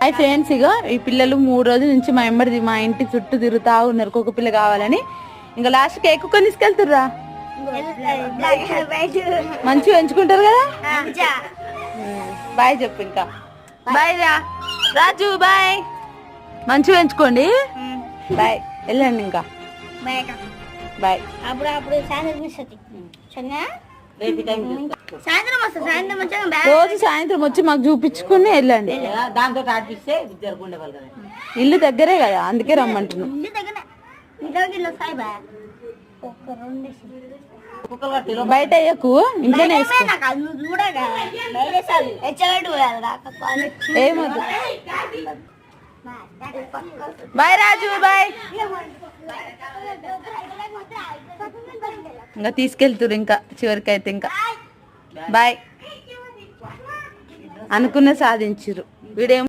Hi friends, ఇగో ఈ పిల్లలు 3 రోజుల నుంచి మా ఎంబడిది మా ఇంటి చుట్టూ తిరుగుతా ఉన్నారు కుక్క పిల్ల కావాలని. ఇంకా లాస్ట్ కేక్ కొని తీసుకెళ్తుర్రా, మంచిగా ఎంచుకుంటారు కదా. బాయ్ చెప్పు, ఇంకా బాయ్ రా రాజు, బాయ్, మంచిగా ఎంచుకోండి. బాయ్, వెళ్ళండి ఇంకా బాయ్. రోజు సాయంత్రం వచ్చి మాకు చూపించుకుని వెళ్ళండి. ఇల్లు దగ్గరే కదా, అందుకే రమ్మంటున్నాం. బయట అయ్యకు, ఇంట్లోనే ఏమొద్దు. బాయ్ రాజు, బాయ్. ఇంకా తీసుకెళ్తురు ఇంకా చివరికి అయితే. ఇంకా బాయ్, అనుకున్న సాధించురు వీడేమో.